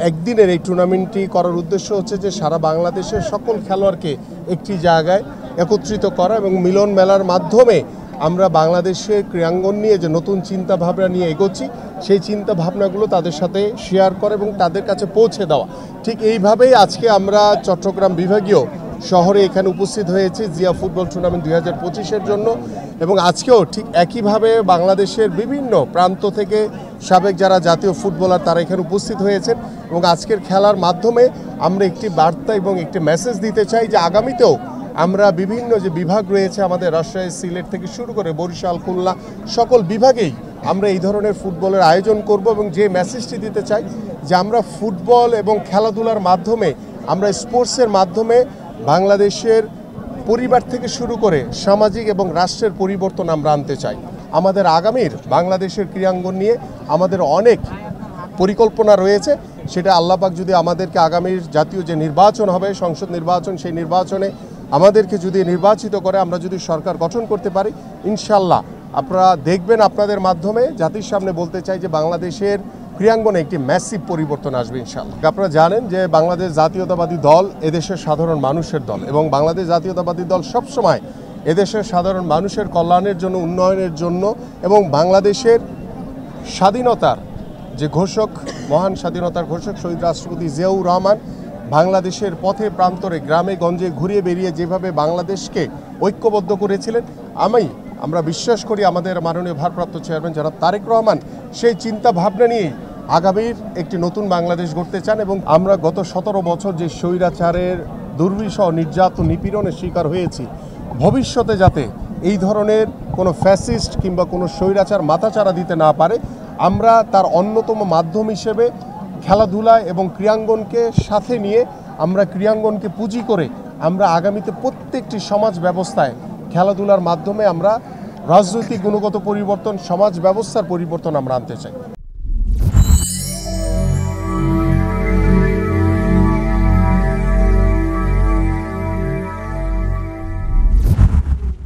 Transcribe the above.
একদিনের এই টুর্নামেন্টটি করার উদ্দেশ্য হচ্ছে যে সারা বাংলাদেশের সকল খেলোয়াড়কে একটি জায়গায় একত্রিত করা এবং মিলন মেলার মাধ্যমে আমরা বাংলাদেশের ক্রীড়াঙ্গন নিয়ে যে নতুন চিন্তা ভাবনা নিয়ে এগোচ্ছি সেই চিন্তা ভাবনাগুলো তাদের সাথে শেয়ার করা এবং তাদের কাছে পৌঁছে দেওয়া। ঠিক এইভাবেই আজকে আমরা চট্টগ্রাম বিভাগীয় শহরে এখানে উপস্থিত হয়েছি জিয়া ফুটবল টুর্নামেন্ট 2025-এর জন্য এবং আজকেও ঠিক একইভাবে বাংলাদেশের বিভিন্ন প্রান্ত থেকে সাবেক যারা জাতীয় ফুটবলার তারা এখানে উপস্থিত হয়েছেন এবং আজকের খেলার মাধ্যমে আমরা একটি বার্তা এবং একটি মেসেজ দিতে চাই যে আগামীতেও আমরা বিভিন্ন যে বিভাগ রয়েছে আমাদের রাজশাহী, সিলেট থেকে শুরু করে বরিশাল, খুলনা সকল বিভাগেই আমরা এই ধরনের ফুটবলের আয়োজন করব এবং যে মেসেজটি দিতে চাই যে আমরা ফুটবল এবং খেলাধুলার মাধ্যমে আমরা স্পোর্টসের মাধ্যমে বাংলাদেশের পরিবার থেকে শুরু করে সামাজিক এবং রাষ্ট্রের পরিবর্তন আমরা আনতে চাই। আমাদের আগামীর বাংলাদেশের ক্রীড়াঙ্গন নিয়ে আমাদের অনেক পরিকল্পনা রয়েছে, সেটা আল্লাহ পাক যদি আমাদেরকে আগামীর জাতীয় যে নির্বাচন হবে সংসদ নির্বাচন সেই নির্বাচনে আমাদেরকে যদি নির্বাচিত করে আমরা যদি সরকার গঠন করতে পারি ইনশাল্লাহ আপনারা দেখবেন আপনাদের মাধ্যমে জাতির সামনে বলতে চাই যে বাংলাদেশের ক্রীড়াঙ্গনে একটি ম্যাসিভ পরিবর্তন আসবে ইনশাল্লাহ। আপনারা জানেন যে বাংলাদেশ জাতীয়তাবাদী দল এদেশের সাধারণ মানুষের দল এবং বাংলাদেশ জাতীয়তাবাদী দল সবসময় এদেশের সাধারণ মানুষের কল্যাণের জন্য, উন্নয়নের জন্য এবং বাংলাদেশের স্বাধীনতার যে ঘোষক, মহান স্বাধীনতার ঘোষক শহীদ রাষ্ট্রপতি জিয়াউর রহমান বাংলাদেশের পথে প্রান্তরে গ্রামে গঞ্জে ঘুরিয়ে বেরিয়ে যেভাবে বাংলাদেশকে ঐক্যবদ্ধ করেছিলেন আমরা বিশ্বাস করি আমাদের মাননীয় ভারপ্রাপ্ত চেয়ারম্যান জনাব তারেক রহমান সেই চিন্তা ভাবনা নিয়েই আগামীর একটি নতুন বাংলাদেশ গড়তে চান এবং আমরা গত 17 বছর যে স্বৈরাচারের দুর্বিষহ নির্যাতন নিপীড়নের শিকার হয়েছি ভবিষ্যতে যাতে এই ধরনের কোনো ফ্যাসিস্ট কিংবা কোনো স্বৈরাচার মাথাচাড়া দিতে না পারে আমরা তার অন্যতম মাধ্যম হিসেবে খেলাধুলা এবং ক্রীড়াঙ্গনকে সাথে নিয়ে আমরা ক্রীড়াঙ্গনকে পুঁজি করে আমরা আগামীতে প্রত্যেকটি সমাজ ব্যবস্থায় খেলাধুলার মাধ্যমে আমরা রাজনৈতিক গুণগত পরিবর্তন, সমাজ ব্যবস্থার পরিবর্তন আমরা আনতে চাই।